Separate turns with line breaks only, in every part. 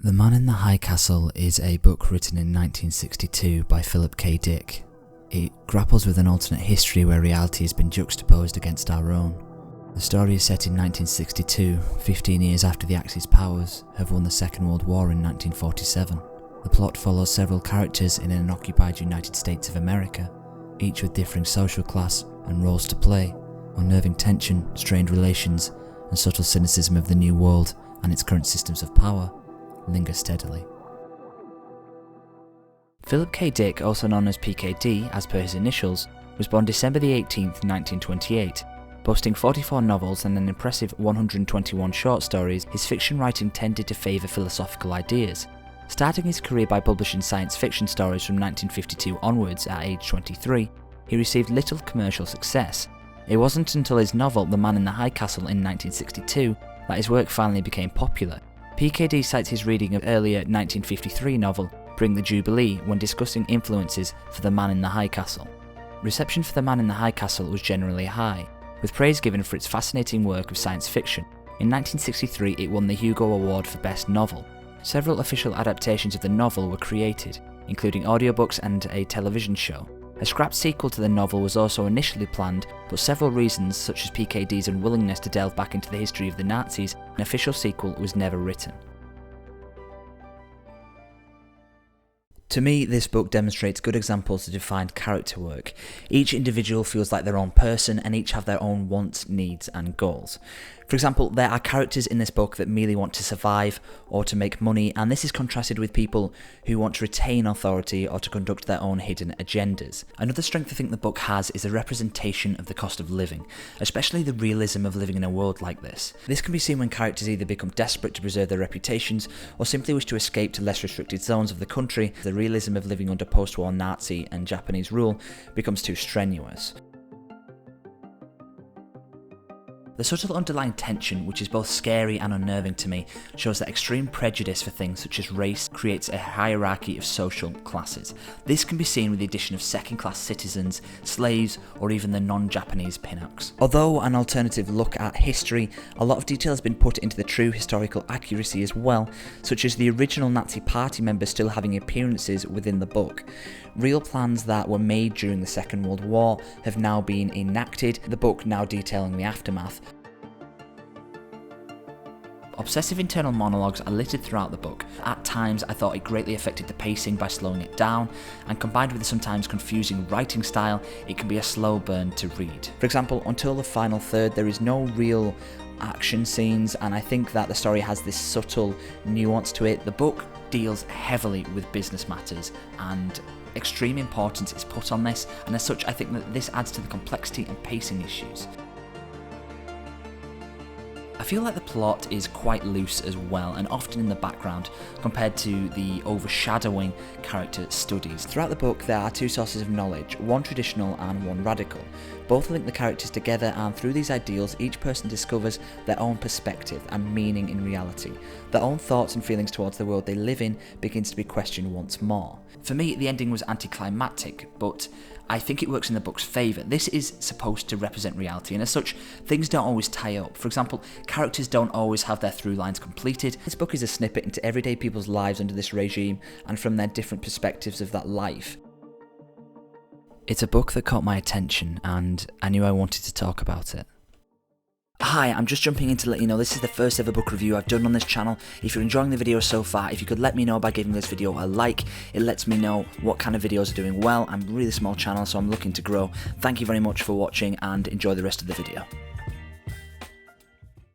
The Man in the High Castle is a book written in 1962 by Philip K. Dick. It grapples with an alternate history where reality has been juxtaposed against our own. The story is set in 1962, 15 years after the Axis powers have won the Second World War in 1947. The plot follows several characters in an occupied United States of America, each with differing social class and roles to play. Unnerving tension, strained relations, and subtle cynicism of the new world and its current systems of power linger steadily. Philip K. Dick, also known as PKD as per his initials, was born December the 18th, 1928. Boasting 44 novels and an impressive 121 short stories, his fiction writing tended to favour philosophical ideas. Starting his career by publishing science fiction stories from 1952 onwards at age 23, he received little commercial success. It wasn't until his novel The Man in the High Castle in 1962 that his work finally became popular. PKD cites his reading of earlier 1953 novel Bring the Jubilee when discussing influences for The Man in the High Castle. Reception for The Man in the High Castle was generally high, with praise given for its fascinating work of science fiction. In 1963 it won the Hugo Award for Best Novel. Several official adaptations of the novel were created, including audiobooks and a television show. A scrapped sequel to the novel was also initially planned, but several reasons, such as PKD's unwillingness to delve back into the history of the Nazis, an official sequel was never written. To me, this book demonstrates good examples of defined character work. Each individual feels like their own person and each have their own wants, needs and goals. For example, there are characters in this book that merely want to survive or to make money, and this is contrasted with people who want to retain authority or to conduct their own hidden agendas. Another strength I think the book has is a representation of the cost of living, especially the realism of living in a world like this. This can be seen when characters either become desperate to preserve their reputations or simply wish to escape to less restricted zones of the country. The realism of living under post-war Nazi and Japanese rule becomes too strenuous. The subtle underlying tension, which is both scary and unnerving to me, shows that extreme prejudice for things such as race creates a hierarchy of social classes. This can be seen with the addition of second-class citizens, slaves, or even the non-Japanese pinups. Although an alternative look at history, a lot of detail has been put into the true historical accuracy as well, such as the original Nazi party members still having appearances within the book. Real plans that were made during the Second World War have now been enacted, the book now detailing the aftermath. Obsessive internal monologues are littered throughout the book. At times I thought it greatly affected the pacing by slowing it down, and combined with the sometimes confusing writing style, it can be a slow burn to read. For example, until the final third there is no real action scenes, and I think that the story has this subtle nuance to it. The book deals heavily with business matters and extreme importance is put on this, and as such I think that this adds to the complexity and pacing issues. I feel like the plot is quite loose as well and often in the background compared to the overshadowing character studies. Throughout the book there are two sources of knowledge, one traditional and one radical. Both link the characters together, and through these ideals each person discovers their own perspective and meaning in reality. Their own thoughts and feelings towards the world they live in begins to be questioned once more. For me the ending was anticlimactic, but I think it works in the book's favour. This is supposed to represent reality, and as such, things don't always tie up. For example, characters don't always have their through lines completed. This book is a snippet into everyday people's lives under this regime and from their different perspectives of that life. It's a book that caught my attention and I knew I wanted to talk about it. Hi, I'm just jumping in to let you know this is the first ever book review I've done on this channel. If you're enjoying the video so far, if you could let me know by giving this video a like, it lets me know what kind of videos are doing well. I'm a really small channel, so I'm looking to grow. Thank you very much for watching and enjoy the rest of the video.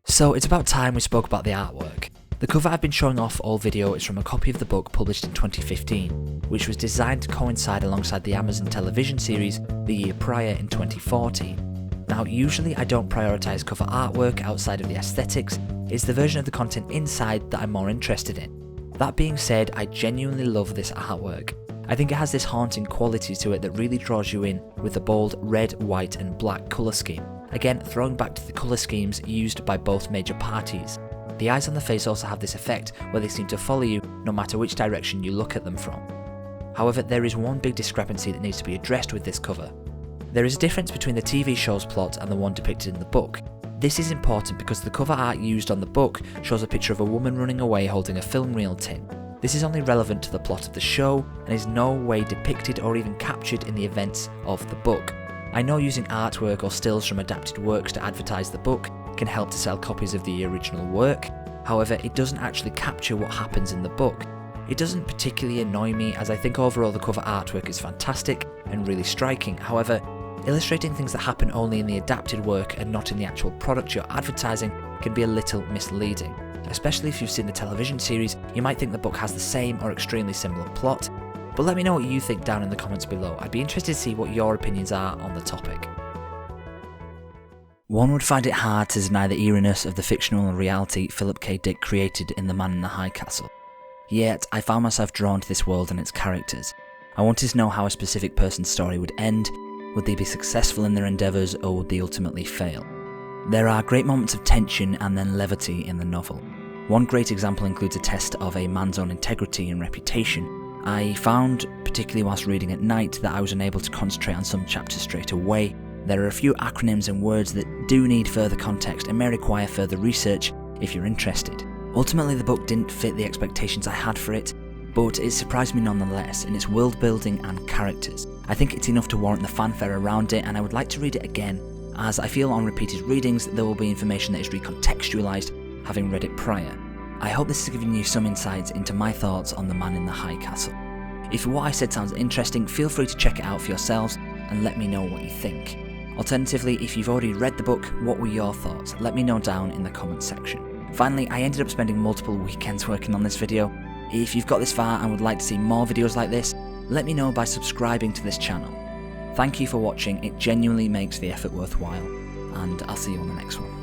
So it's about time we spoke about the artwork. The cover I've been showing off all video is from a copy of the book published in 2015, which was designed to coincide alongside the Amazon television series the year prior in 2014. Now, usually I don't prioritise cover artwork outside of the aesthetics, it's the version of the content inside that I'm more interested in. That being said, I genuinely love this artwork. I think it has this haunting quality to it that really draws you in with the bold red, white and black colour scheme. Again, throwing back to the colour schemes used by both major parties. The eyes on the face also have this effect where they seem to follow you no matter which direction you look at them from. However, there is one big discrepancy that needs to be addressed with this cover. There is a difference between the TV show's plot and the one depicted in the book. This is important because the cover art used on the book shows a picture of a woman running away holding a film reel tin. This is only relevant to the plot of the show and is no way depicted or even captured in the events of the book. I know using artwork or stills from adapted works to advertise the book can help to sell copies of the original work, however it doesn't actually capture what happens in the book. It doesn't particularly annoy me as I think overall the cover artwork is fantastic and really striking, however illustrating things that happen only in the adapted work and not in the actual product you're advertising can be a little misleading. Especially if you've seen the television series, you might think the book has the same or extremely similar plot, but let me know what you think down in the comments below. I'd be interested to see what your opinions are on the topic. One would find it hard to deny the eeriness of the fictional reality Philip K. Dick created in The Man in the High Castle. Yet, I found myself drawn to this world and its characters. I wanted to know how a specific person's story would end. Would they be successful in their endeavours or would they ultimately fail? There are great moments of tension and then levity in the novel. One great example includes a test of a man's own integrity and reputation. I found, particularly whilst reading at night, that I was unable to concentrate on some chapters straight away. There are a few acronyms and words that do need further context and may require further research if you're interested. Ultimately, the book didn't fit the expectations I had for it, but it surprised me nonetheless in its world building and characters. I think it's enough to warrant the fanfare around it, and I would like to read it again, as I feel on repeated readings there will be information that is recontextualised, having read it prior. I hope this has given you some insights into my thoughts on The Man in the High Castle. If what I said sounds interesting, feel free to check it out for yourselves and let me know what you think. Alternatively, if you've already read the book, what were your thoughts? Let me know down in the comments section. Finally, I ended up spending multiple weekends working on this video. If you've got this far and would like to see more videos like this, let me know by subscribing to this channel. Thank you for watching, it genuinely makes the effort worthwhile, and I'll see you on the next one.